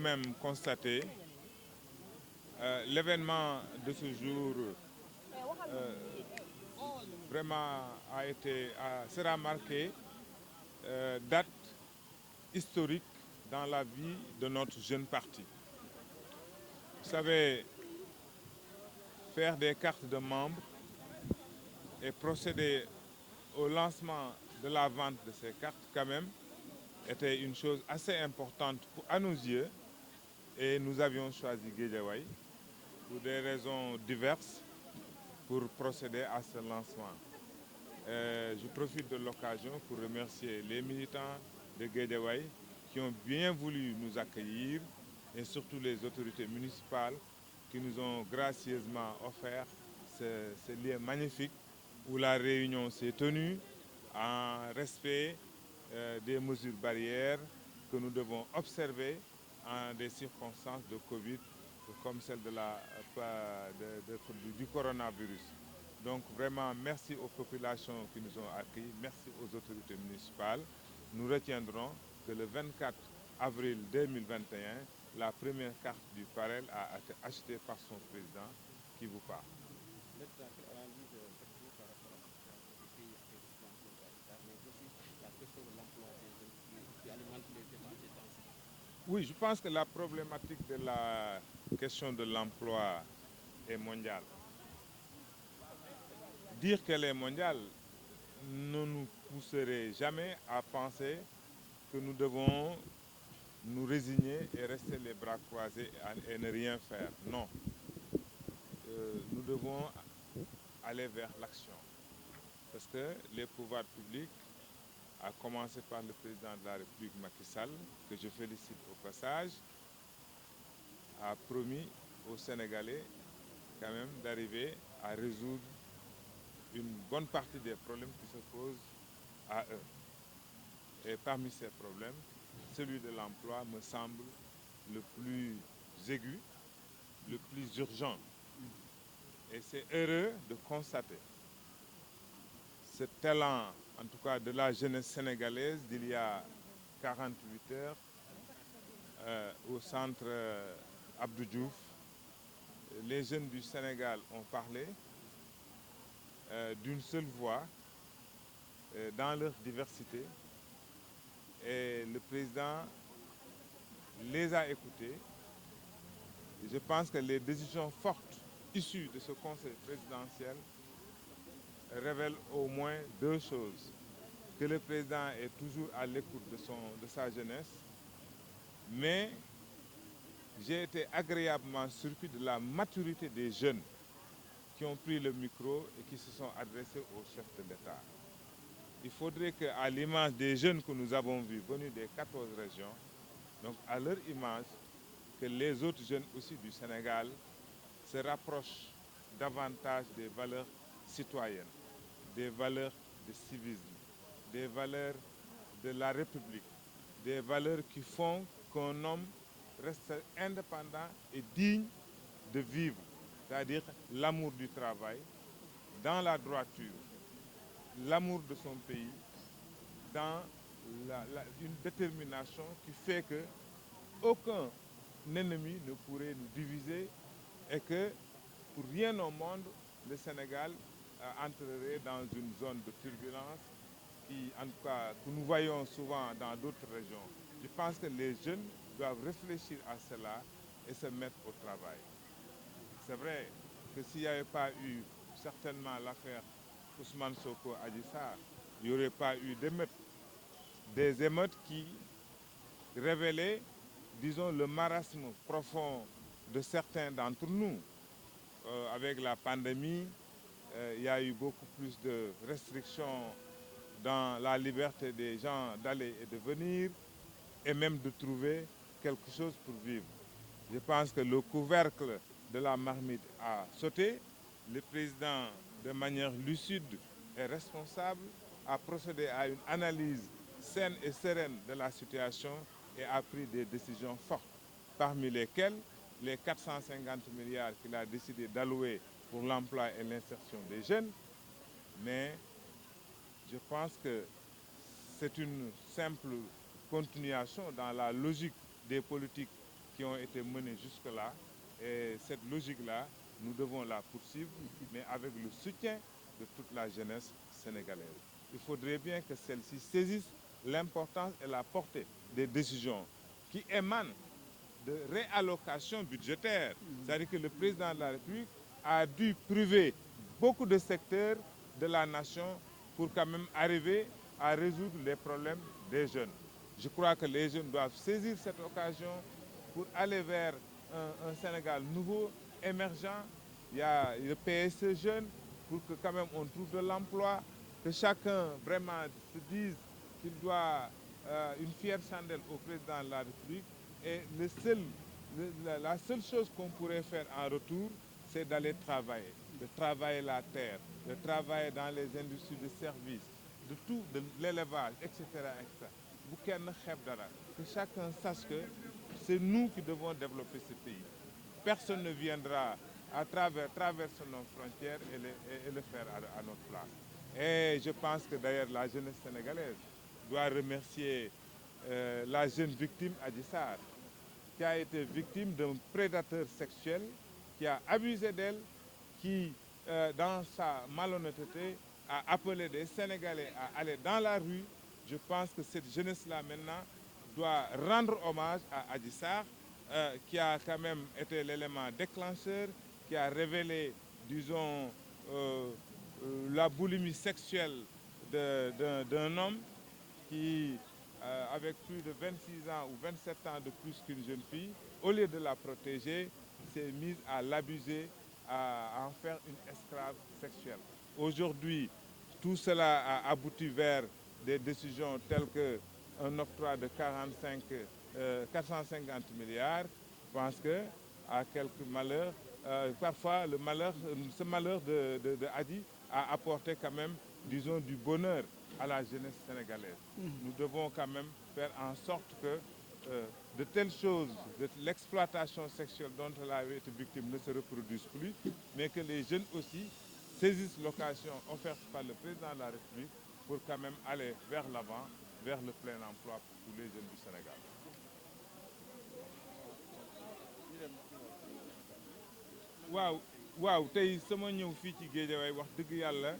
vous-même constaté, l'événement de ce jour vraiment sera marqué date historique dans la vie de notre jeune parti. Vous savez, faire des cartes de membres et procéder au lancement de la vente de ces cartes, quand même, était une chose assez importante à nos yeux. Et nous avions choisi Guédiawaye pour des raisons diverses pour procéder à ce lancement. Je profite de l'occasion pour remercier les militants de Guédiawaye qui ont bien voulu nous accueillir et surtout les autorités municipales qui nous ont gracieusement offert ce lieu magnifique où la réunion s'est tenue en respect des mesures barrières que nous devons observer en des circonstances de Covid comme celle du coronavirus. Donc vraiment, merci aux populations qui nous ont accueillis, merci aux autorités municipales. Nous retiendrons que le 24 avril 2021, la première carte du Parel a été achetée par son président qui vous parle. Oui, je pense que la problématique de la question de l'emploi est mondiale. Dire qu'elle est mondiale ne nous pousserait jamais à penser que nous devons nous résigner et rester les bras croisés et ne rien faire. Non. Nous devons aller vers l'action. Parce que les pouvoirs publics, à commencer par le président de la République Macky Sall, que je félicite au passage, a promis aux Sénégalais quand même d'arriver à résoudre une bonne partie des problèmes qui se posent à eux. Et parmi ces problèmes, celui de l'emploi me semble le plus aigu, le plus urgent. Et c'est heureux de constater cet élan, en tout cas de la jeunesse sénégalaise d'il y a 48 heures au centre Abdou Diouf. Les jeunes du Sénégal ont parlé d'une seule voix dans leur diversité et le président les a écoutés. Et je pense que les décisions fortes issues de ce conseil présidentiel révèlent au moins deux choses. Que le président est toujours à l'écoute de sa jeunesse, mais j'ai été agréablement surpris de la maturité des jeunes qui ont pris le micro et qui se sont adressés au chef de l'État. Il faudrait qu'à l'image des jeunes que nous avons vus venus des 14 régions, donc à leur image, que les autres jeunes aussi du Sénégal se rapprochent davantage des valeurs citoyennes, des valeurs de civisme, des valeurs de la République, des valeurs qui font qu'un homme reste indépendant et digne de vivre, c'est-à-dire l'amour du travail, dans la droiture, l'amour de son pays, dans une détermination qui fait que aucun ennemi ne pourrait nous diviser et que pour rien au monde, le Sénégal entrerait dans une zone de turbulence en tout cas, que nous voyons souvent dans d'autres régions. Je pense que les jeunes doivent réfléchir à cela et se mettre au travail. C'est vrai que s'il n'y avait pas eu certainement l'affaire Ousmane Sonko Adji Sarr, il n'y aurait pas eu d'émeutes. Des émeutes qui révélaient, disons, le marasme profond de certains d'entre nous. Avec la pandémie, il y a eu beaucoup plus de restrictions dans la liberté des gens d'aller et de venir et même de trouver quelque chose pour vivre. Je pense que le couvercle de la marmite a sauté. Le président, de manière lucide et responsable, a procédé à une analyse saine et sereine de la situation et a pris des décisions fortes, parmi lesquelles les 450 milliards qu'il a décidé d'allouer pour l'emploi et l'insertion des jeunes. Mais je pense que c'est une simple continuation dans la logique des politiques qui ont été menées jusque-là. Et cette logique-là, nous devons la poursuivre, mais avec le soutien de toute la jeunesse sénégalaise. Il faudrait bien que celle-ci saisisse l'importance et la portée des décisions qui émanent de réallocation budgétaire. C'est-à-dire que le président de la République a dû priver beaucoup de secteurs de la nation pour quand même arriver à résoudre les problèmes des jeunes. Je crois que les jeunes doivent saisir cette occasion pour aller vers un Sénégal nouveau, émergent. Il y a le PSE jeune pour que quand même on trouve de l'emploi, que chacun vraiment se dise qu'il doit une fière chandelle au président de la République. Et la seule chose qu'on pourrait faire en retour, c'est d'aller travailler, de travailler la terre, de travailler dans les industries de services, de tout, de l'élevage, etc., etc. Bu kenn xeeb dara, que chacun sache que c'est nous qui devons développer ce pays. Personne ne viendra à traverser nos frontières et le faire à notre place. Et je pense que d'ailleurs la jeunesse sénégalaise doit remercier la jeune victime Adji Sarr, qui a été victime d'un prédateur sexuel, qui a abusé d'elle, qui, dans sa malhonnêteté, a appelé des Sénégalais à aller dans la rue. Je pense que cette jeunesse-là, maintenant, doit rendre hommage à Adji Sarr, qui a quand même été l'élément déclencheur, qui a révélé, disons, la boulimie sexuelle d'un homme qui, avec plus de 26 ans ou 27 ans de plus qu'une jeune fille, au lieu de la protéger, s'est mise à l'abuser, à en faire une esclave sexuelle. Aujourd'hui, tout cela a abouti vers des décisions telles qu'un octroi de 450 milliards. Je pense que, à quelques malheurs, parfois ce malheur de Adji a apporté quand même, disons, du bonheur à la jeunesse sénégalaise. Nous devons quand même faire en sorte que de telles choses, de l'exploitation sexuelle dont elle a été victime ne se reproduisent plus, mais que les jeunes aussi saisissent l'occasion offerte par le président de la République pour quand même aller vers l'avant, vers le plein emploi pour tous les jeunes du Sénégal. waaw tey sama ñëw fii ci Guédiawaye wax dëgg yàlla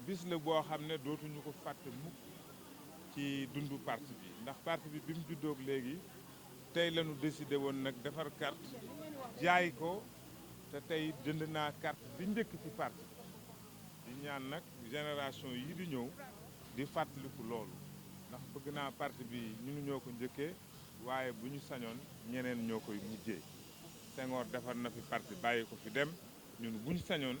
bis la boo xam ne dootuñu ko fàtte mukk ci dundu parti bi ndax parti bi bi mu juddoog léegi tey la ñu décidé woon nag defar carte jaay ko te tey jënd naa carte bi njëkk ci parti di ñaan nag génération yi di ñëw di fàttaliku loolu ndax bëgg naa parti bi ñun ñoo ko njëkkee waaye bu ñu sañoon ñeneen ñoo koy mujjee Senghor defar na fi parti bàyyi ko fi dem ñun bu ñu sañoon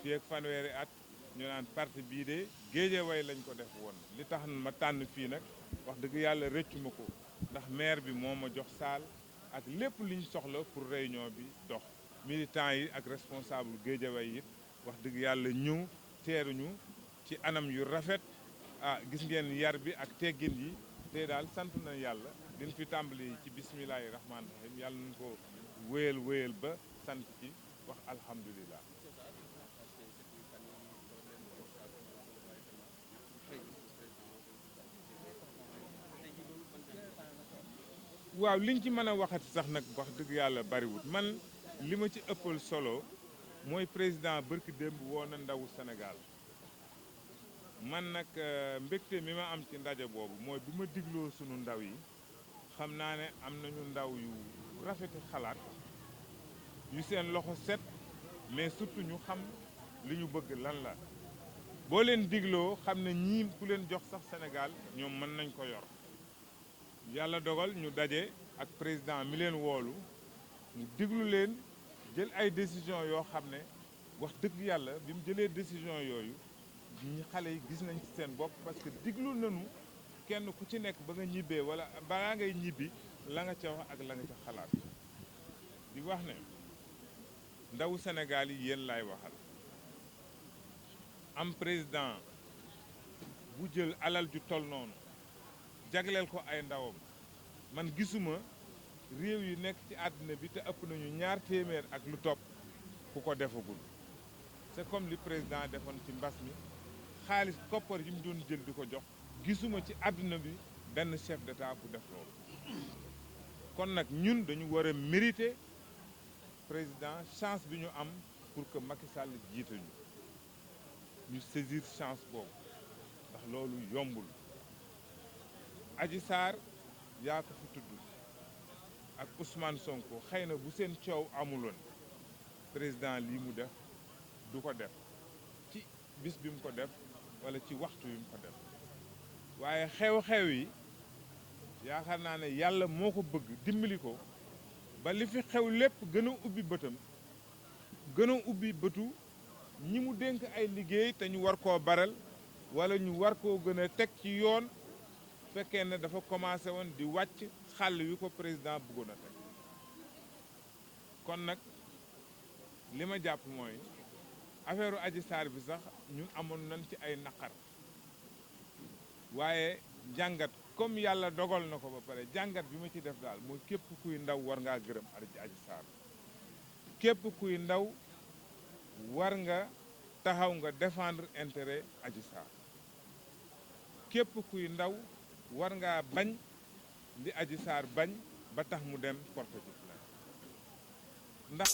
fii ak fanweeri at ñu naan parti bii de Guédiawaye lañ ko def woon li tax ma tànn fii nag wax dëgg yàlla rëccu ma ko ndax maire bi moo ma jox saal ak lépp liñ soxla pour réunion bi dox militants yi ak responsable Guédiawaye it wax dëgg yàlla ñëw teeruñu ci anam yu rafet gis ngeen yar bi ak teggin yi te daal sant na yàlla diñ fi tàmbali ci bismillahi rahmaani rahim yàlla nañ ko wéyal ba sant ci wax alhamdulilah. waaw liñ ci mën a waxati sax nag wax dëgg yàlla bariwut man li ma ci ëppal solo mooy président bërki démb woo na ndawu Sénégal man nag mbégte mi ma am ci ndaje boobu mooy bi ma digloo sunu ndaw yi xam naa ne am nañu ndaw yu rafeti xalaat yu seen loxo set mais surtout ñu xam li ñu bëgg lan la boo leen digloo xam ne ñii ku leen jox sax Sénégal ñoom mën nañ ko yor yàlla dogal ñu daje ak président mi leen woolu mu diglu leen jël ay décision yoo xam ne wax dëgg yàlla bi mu jëlee décision yooyu ñi xale yi gis nañ ci seen bopp parce que diglu nañu kenn ku ci nekk ba nga ñibbee wala balaa ngay ñibbi la nga ca wax ak la nga ca xalaat di wax ne ndawu Sénégal yi yéen laay waxal am président bu jël alal ju tol noonu jagleel ko ay ndawam man gisuma réew yu nekk ci àddina bi te ëpp nañu 2 téeméer ak lu topp ku ko defagul c'est comme li président defoon ci mbas mi xaalis koppar yi mu doon jël di ko jox gisuma ci àdduna bi benn chef d'état bu def loolu kon nag ñun dañu war a mériter président chance bi ñu am pour que Macky Sall jiite ñu saisir chance boobu ndax loolu yombul. Adji Sarr yaa ko fi tudd ak Ousmane Sonko xëy na bu seen coow amuloon président lii mu def du ko def ci bis bi mu ko def walla ci waxtu bi mu ko def waaye xew-xew yi yaakaar naa ne yàlla moo ko bëgg dimbali ko ba li fi xew lépp gën a ubbi bëtam gën a ubbi bëtu ñi mu dénk ay liggéey te ñu war koo baral walla ñu war koo gën a teg ci yoon fekkee ne dafa commencé woon di wàcc xàll wi ko président bëggoon a teg kon nag li ma jàpp mooy affaire Adji Sarr bi sax ñun amoon nañ ci ay naqar waaye jàngat comme yàlla dogal na ko ba pare jàngat bi ma ci def daal mooy képp kuy ndaw war ngaa gërëm Adji Sarr képp kuy ndaw war nga taxaw nga défendre intérêt Adji Sarr képp kuy ndaw war ngaa bañ li Adji Sarr bañ ba tax mu dem porter ci plainte ndax